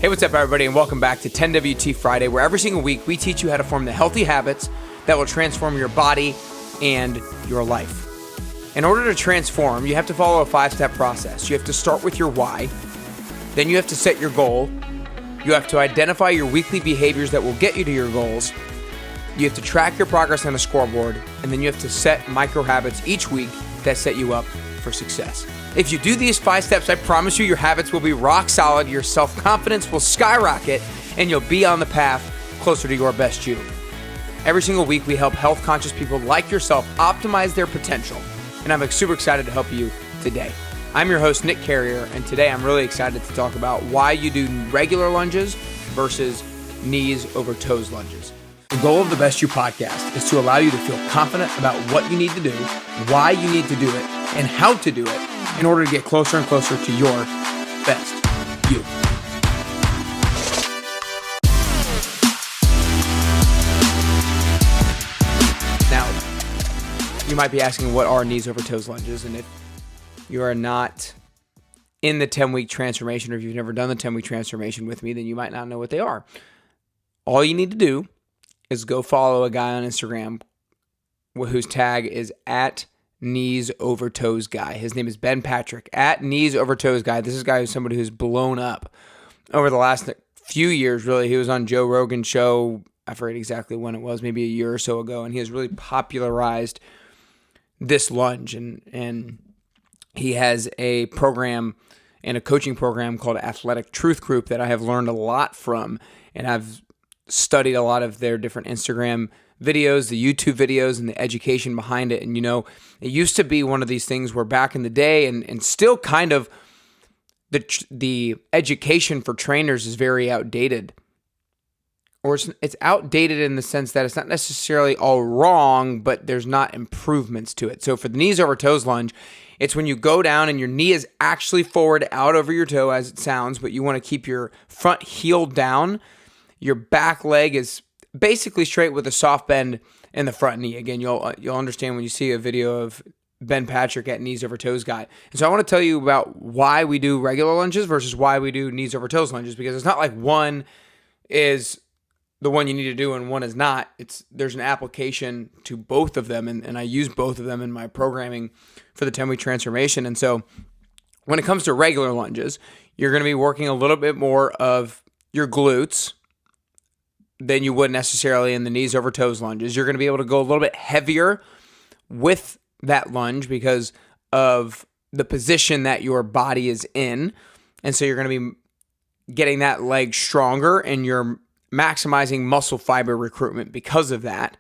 Hey, what's up, everybody, and welcome back to 10WT Friday, where every single week we teach you how to form the healthy habits that will transform your body and your life. In order to transform, you have to follow a 5-step process. You have to start with your why, then you have to set your goal, you have to identify your weekly behaviors that will get you to your goals, you have to track your progress on a scoreboard, and then you have to set micro habits each week that set you up for success. If you do these 5 steps, I promise you your habits will be rock solid, your self-confidence will skyrocket, and you'll be on the path closer to your best you. Every single week, we help health-conscious people like yourself optimize their potential, and I'm super excited to help you today. I'm your host, Nick Carrier, and today I'm really excited to talk about why you do regular lunges versus knees over toes lunges. The goal of the Best You podcast is to allow you to feel confident about what you need to do, why you need to do it, and how to do it in order to get closer and closer to your best you. Now, you might be asking, what are knees over toes lunges? And if you are not in the 10-week transformation, or if you've never done the 10-week transformation with me, then you might not know what they are. All you need to do is go follow a guy on Instagram whose tag is at Knees Over Toes Guy. His name is Ben Patrick, at Knees Over Toes Guy. This is a guy who's somebody who's blown up over the last few years, really. He was on Joe Rogan's show, I forget exactly when it was, maybe a year or so ago, and he has really popularized this lunge. And he has a program and a coaching program called Athletic Truth Group that I have learned a lot from, and I've studied a lot of their different Instagram videos, the YouTube videos, and the education behind it. And, you know, it used to be one of these things where back in the day, and still kind of the education for trainers is very outdated. Or it's outdated in the sense that it's not necessarily all wrong, but there's not improvements to it. So for the knees over toes lunge, it's when you go down and your knee is actually forward out over your toe, as it sounds, but you want to keep your front heel down. Your back leg is basically straight with a soft bend in the front knee. Again, you'll understand when you see a video of Ben Patrick at Knees Over Toes Guy. And so I want to tell you about why we do regular lunges versus why we do knees over toes lunges, because it's not like one is the one you need to do and one is not. There's an application to both of them, and I use both of them in my programming for the 10-week transformation. And so when it comes to regular lunges, you're going to be working a little bit more of your glutes than you would necessarily in the knees over toes lunges. You're going to be able to go a little bit heavier with that lunge because of the position that your body is in. And so you're going to be getting that leg stronger, and you're maximizing muscle fiber recruitment because of that.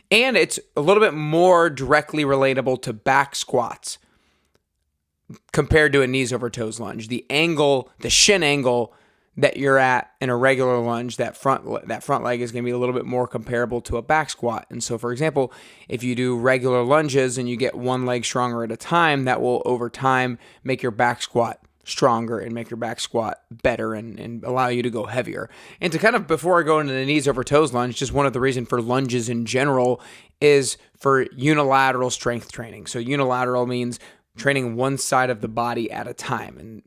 And it's a little bit more directly relatable to back squats compared to a knees over toes lunge. The angle, the shin angle that you're at in a regular lunge, that front leg is going to be a little bit more comparable to a back squat. And so, for example, if you do regular lunges and you get one leg stronger at a time, that will over time make your back squat stronger and make your back squat better and allow you to go heavier. And to kind of, before I go into the knees over toes lunge, just one of the reasons for lunges in general is for unilateral strength training. So unilateral means training one side of the body at a time, and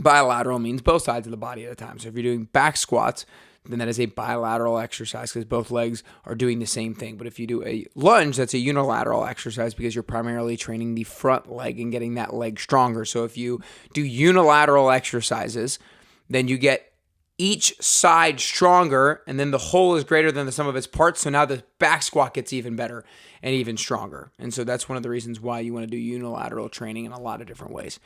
bilateral means both sides of the body at a time. So if you're doing back squats, then that is a bilateral exercise because both legs are doing the same thing. But if you do a lunge, that's a unilateral exercise because you're primarily training the front leg and getting that leg stronger. So if you do unilateral exercises, then you get each side stronger, and then the whole is greater than the sum of its parts. So now the back squat gets even better and even stronger. And so that's one of the reasons why you want to do unilateral training in a lot of different ways.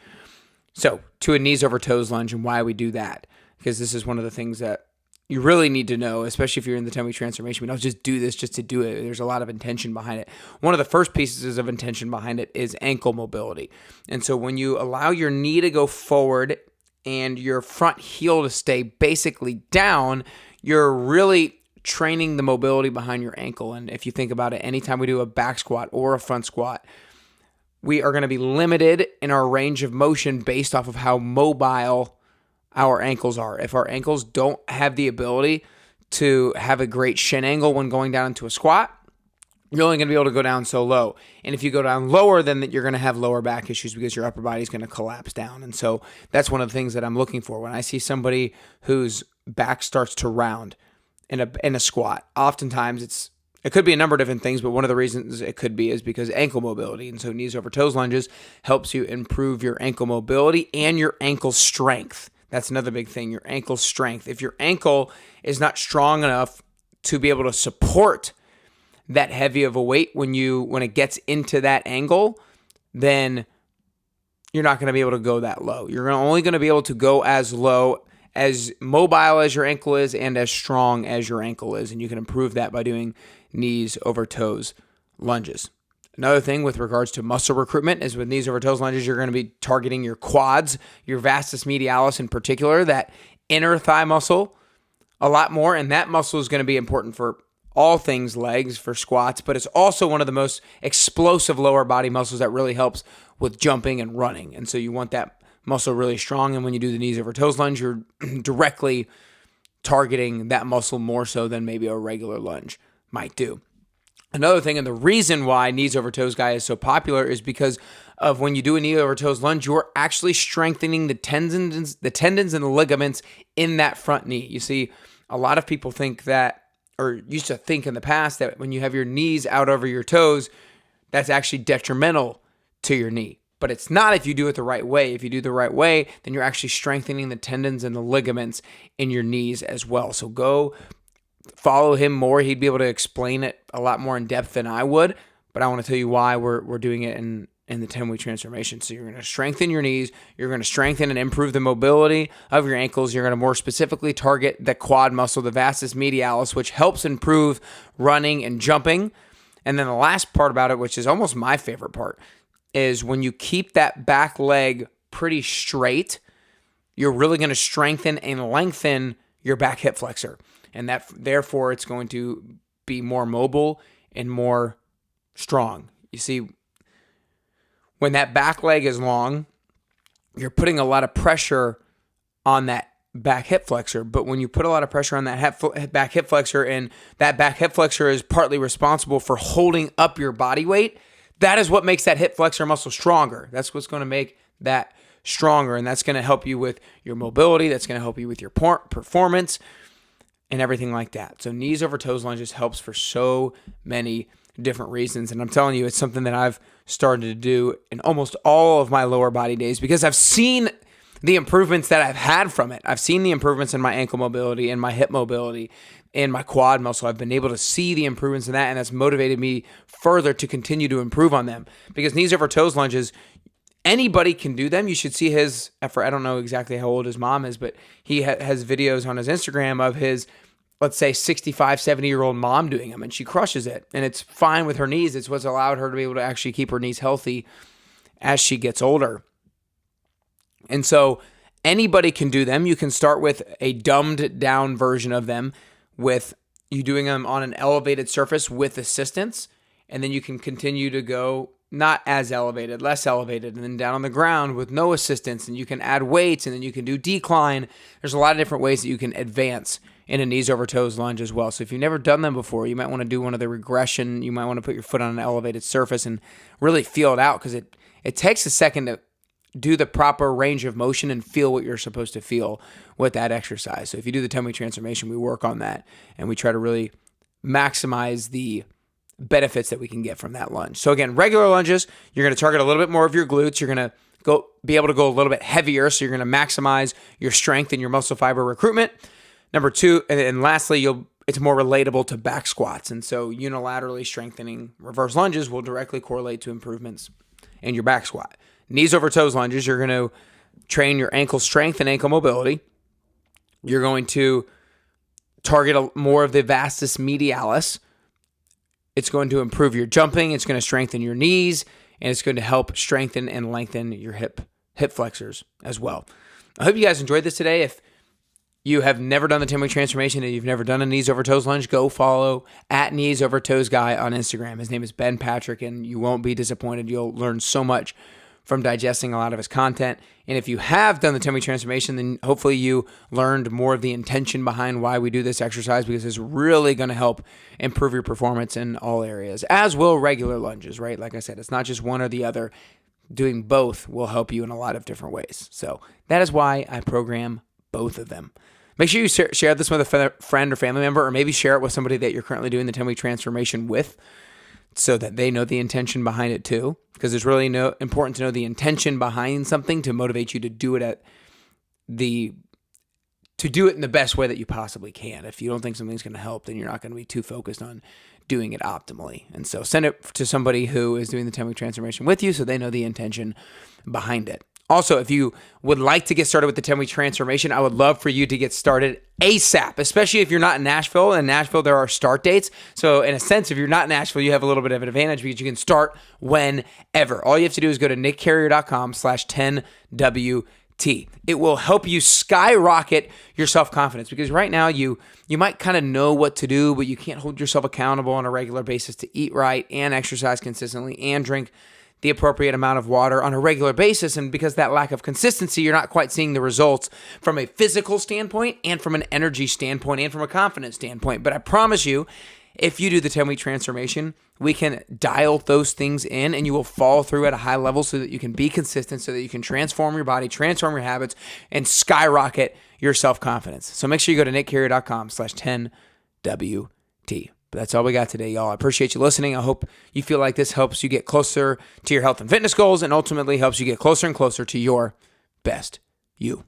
So to a knees over toes lunge, and why we do that, because this is one of the things that you really need to know, especially if you're in the 10-week transformation. We don't just do this just to do it. There's a lot of intention behind it. One of the first pieces of intention behind it is ankle mobility. And so when you allow your knee to go forward and your front heel to stay basically down, you're really training the mobility behind your ankle. And if you think about it, anytime we do a back squat or a front squat, we are going to be limited in our range of motion based off of how mobile our ankles are. If our ankles don't have the ability to have a great shin angle when going down into a squat, you're only going to be able to go down so low. And if you go down lower, then you're going to have lower back issues because your upper body is going to collapse down. And so that's one of the things that I'm looking for. When I see somebody whose back starts to round in a squat, oftentimes it could be a number of different things, but one of the reasons it could be is because ankle mobility. And so knees over toes lunges helps you improve your ankle mobility and your ankle strength. That's another big thing, your ankle strength. If your ankle is not strong enough to be able to support that heavy of a weight when it gets into that angle, then you're not going to be able to go that low. You're only going to be able to go as low, as mobile as your ankle is, and as strong as your ankle is. And you can improve that by doing knees over toes lunges. Another thing with regards to muscle recruitment is with knees over toes lunges, you're going to be targeting your quads, your vastus medialis in particular, that inner thigh muscle a lot more. And that muscle is going to be important for all things legs, for squats, but it's also one of the most explosive lower body muscles that really helps with jumping and running. And so you want that muscle really strong. And when you do the knees over toes lunge, you're directly targeting that muscle more so than maybe a regular lunge might do. Another thing, and the reason why knees over toes guy is so popular is because of when you do a knee over toes lunge, you're actually strengthening the tendons and the ligaments in that front knee. You see, a lot of people think that, or used to think in the past, that when you have your knees out over your toes, that's actually detrimental to your knee. But it's not if you do it the right way. If you do it the right way, then you're actually strengthening the tendons and the ligaments in your knees as well. So go follow him more. He'd be able to explain it a lot more in depth than I would. But I want to tell you why we're doing it in the 10-week transformation. So you're going to strengthen your knees. You're going to strengthen and improve the mobility of your ankles. You're going to more specifically target the quad muscle, the vastus medialis, which helps improve running and jumping. And then the last part about it, which is almost my favorite part, is when you keep that back leg pretty straight, you're really going to strengthen and lengthen your back hip flexor. And that, therefore, it's going to be more mobile and more strong. You see, when that back leg is long, you're putting a lot of pressure on that back hip flexor. But when you put a lot of pressure on that back hip flexor, and that back hip flexor is partly responsible for holding up your body weight, that is what makes that hip flexor muscle stronger. That's what's going to make that stronger, and that's going to help you with your mobility. That's going to help you with your performance and everything like that. So knees over toes lunges helps for so many different reasons. And I'm telling you, it's something that I've started to do in almost all of my lower body days because I've seen the improvements that I've had from it. I've seen the improvements in my ankle mobility and my hip mobility and my quad muscle. I've been able to see the improvements in that, and that's motivated me further to continue to improve on them. Because knees over toes lunges, anybody can do them. You should see his effort. I don't know exactly how old his mom is, but he has videos on his Instagram of his, let's say, 65, 70-year-old mom doing them, and she crushes it. And it's fine with her knees. It's what's allowed her to be able to actually keep her knees healthy as she gets older. And so anybody can do them. You can start with a dumbed down version of them with you doing them on an elevated surface with assistance. And then you can continue to go not as elevated, less elevated, and then down on the ground with no assistance. And you can add weights, and then you can do decline. There's a lot of different ways that you can advance in a knees over toes lunge as well. So if you've never done them before, you might want to do one of the regression. You might want to put your foot on an elevated surface and really feel it out, because it takes a second to do the proper range of motion and feel what you're supposed to feel with that exercise. So if you do the 10-week transformation, we work on that, and we try to really maximize the benefits that we can get from that lunge. So again, regular lunges, you're going to target a little bit more of your glutes. You're going to be able to go a little bit heavier, so you're going to maximize your strength and your muscle fiber recruitment. Number two, and lastly, it's more relatable to back squats. And so unilaterally strengthening reverse lunges will directly correlate to improvements in your back squat. Knees over toes lunges, you're going to train your ankle strength and ankle mobility. You're going to target more of the vastus medialis. It's going to improve your jumping. It's going to strengthen your knees, and it's going to help strengthen and lengthen your hip flexors as well. I hope you guys enjoyed this today. If you have never done the 10-week transformation and you've never done a knees over toes lunge, go follow at Knees Over Toes Guy on Instagram. His name is Ben Patrick, and you won't be disappointed. You'll learn so much from digesting a lot of his content. And if you have done the 10-week transformation, then hopefully you learned more of the intention behind why we do this exercise, because it's really going to help improve your performance in all areas, as will regular lunges, right? Like I said, it's not just one or the other. Doing both will help you in a lot of different ways. So that is why I program both of them. Make sure you share this with a friend or family member, or maybe share it with somebody that you're currently doing the 10-week transformation with, so that they know the intention behind it too. Because it's really important to know the intention behind something to motivate you to do it in the best way that you possibly can. If you don't think something's going to help, then you're not going to be too focused on doing it optimally. And so send it to somebody who is doing the 10-week transformation with you so they know the intention behind it. Also, if you would like to get started with the 10-week transformation, I would love for you to get started ASAP, especially if you're not in Nashville. In Nashville, there are start dates. So in a sense, if you're not in Nashville, you have a little bit of an advantage because you can start whenever. All you have to do is go to nickcarrier.com/10WT. It will help you skyrocket your self-confidence, because right now you might kind of know what to do, but you can't hold yourself accountable on a regular basis to eat right and exercise consistently and drink the appropriate amount of water on a regular basis. And because that lack of consistency, you're not quite seeing the results from a physical standpoint and from an energy standpoint and from a confidence standpoint. But I promise you, if you do the 10-week transformation, we can dial those things in and you will fall through at a high level so that you can be consistent, so that you can transform your body, transform your habits, and skyrocket your self-confidence. So make sure you go to nickcarrier.com/10WT. But that's all we got today, y'all. I appreciate you listening. I hope you feel like this helps you get closer to your health and fitness goals, and ultimately helps you get closer and closer to your best you.